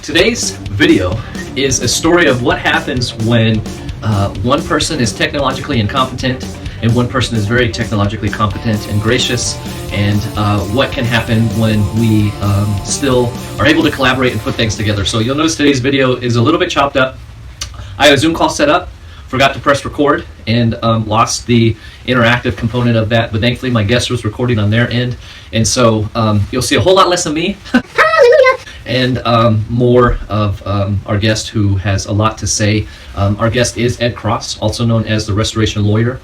Today's video is a story of what happens when one person is technologically incompetent and one person is very technologically competent and gracious, and what can happen when we still are able to collaborate and put things together. So you'll notice today's video is a little bit chopped up. I had a Zoom call set up, forgot to press record, and lost the interactive component of that, but thankfully my guest was recording on their end, and so you'll see a whole lot less of me and more of our guest, who has a lot to say. Our guest is Ed Cross, also known as the Restoration Lawyer.